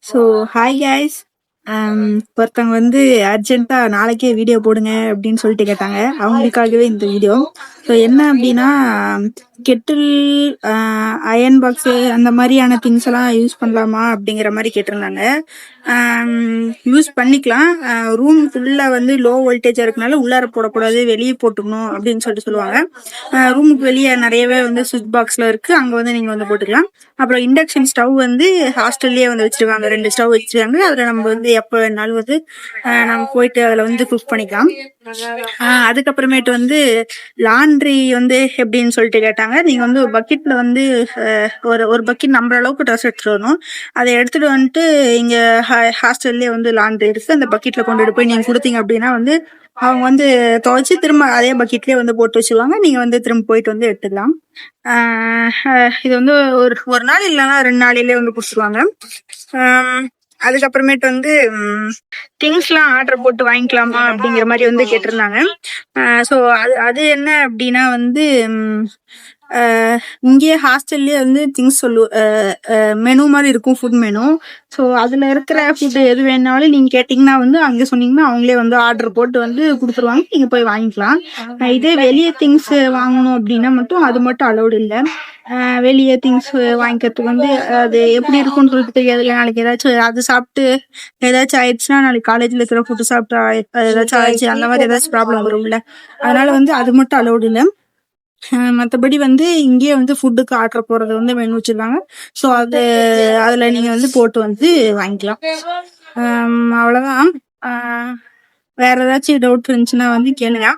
So hi guys. ஒருத்தவங்க வந்து அர்ஜென்ட்டாக நாளைக்கே வீடியோ போடுங்க அப்படின்னு சொல்லிட்டு கேட்டாங்க. அவங்களுக்காகவே இந்த வீடியோ. ஸோ என்ன அப்படின்னா, கெட்டில், அயன் பாக்ஸு அந்த மாதிரியான திங்ஸ் எல்லாம் யூஸ் பண்ணலாமா அப்படிங்கிற மாதிரி கேட்டிருந்தாங்க. யூஸ் பண்ணிக்கலாம். ரூம் ஃபுல்லாக வந்து லோ வோல்டேஜாக இருக்கனால உள்ளார போடக்கூடாது, வெளியே போட்டுக்கணும் அப்படின்னு சொல்லிட்டு சொல்லுவாங்க. ரூமுக்கு வெளியே நிறையவே வந்து சுவிட்ச் பாக்ஸில் இருக்குது, அங்கே வந்து நீங்கள் வந்து போட்டுக்கலாம். அப்புறம் இண்டக்ஷன் ஸ்டவ் வந்து ஹாஸ்டல்லேயே வந்து வச்சுருக்காங்க, 2 ஸ்டவ் வச்சுருக்காங்க. அதில் நம்ம வந்து எப்போ வேணாலும் வந்து நம்ம போயிட்டு அதில் வந்து குக் பண்ணிக்கலாம். அதுக்கப்புறமேட்டு வந்து லாண்ட்ரி வந்து எப்படின்னு சொல்லிட்டு கேட்டாங்க. நீங்கள் வந்து ஒரு பக்கெட்டில் வந்து ஒரு பக்கெட் நம்புற அளவுக்கு ட்ரெஸ் எடுத்துகிட்டு வரணும். அதை எடுத்துகிட்டு வந்துட்டு இங்கே ஹாஸ்டல்லேயே வந்து லாண்ட்ரி இருக்குது, அந்த பக்கெட்டில் கொண்டுட்டு போய் நீங்கள் கொடுத்தீங்க அப்படின்னா வந்து அவங்க வந்து துவைச்சி திரும்ப அதே பக்கெட்லேயே வந்து போட்டு வச்சுருவாங்க. நீங்கள் வந்து திரும்ப போயிட்டு வந்து எடுத்துக்கலாம். இது வந்து ஒரு நாள் இல்லைன்னா 2 நாளிலே வந்து கொடுத்துருவாங்க. அதுக்கப்புறமேட்டு வந்து திங்ஸ்லாம் ஆர்டர் போட்டு வாங்கிக்கலாமா அப்படிங்கிற மாதிரி வந்து கேட்டிருந்தாங்க. ஸோ அது என்ன அப்படின்னா வந்து இங்கேயே ஹாஸ்டல்லேயே வந்து திங்ஸ் மெனு மாதிரி இருக்கும், ஃபுட் மெனு. ஸோ அதில் இருக்கிற ஃபுட்டு எது வேணாலும் நீங்கள் கேட்டிங்கன்னா வந்து அங்கே சொன்னீங்கன்னா அவங்களே வந்து ஆர்டர் போட்டு வந்து கொடுத்துருவாங்க, நீங்கள் போய் வாங்கிக்கலாம். இதே வெளியே திங்ஸ் வாங்கணும் அப்படின்னா மட்டும் அது மட்டும் அலௌடு இல்லை. வெளியே திங்ஸ் வாங்கிக்கிறதுக்கு வந்து அது எப்படி இருக்கும்னு சொல்லிட்டு தெரியாது. நாளைக்கு ஏதாச்சும் அது சாப்பிட்டு ஏதாச்சும் ஆயிடுச்சுன்னா நாளைக்கு காலேஜில் இருக்கிற ஃபுட்டு சாப்பிட்டு ஏதாச்சும் ஆயிடுச்சு, அந்த மாதிரி ஏதாச்சும் ப்ராப்ளம் வரும்ல. அதனால வந்து அது மட்டும் அலௌடு இல்லை. மற்றபடி வந்து இங்கேயே வந்து ஃபுட்டுக்கு ஆர்டர் போடுறது வந்து மெனு வச்சுருக்காங்க. ஸோ அதில் நீங்கள் வந்து போட்டு வந்து வாங்கிக்கலாம். அவ்வளோதான். வேற ஏதாச்சும் டவுட் இருந்துச்சுன்னா வந்து கேளுங்க.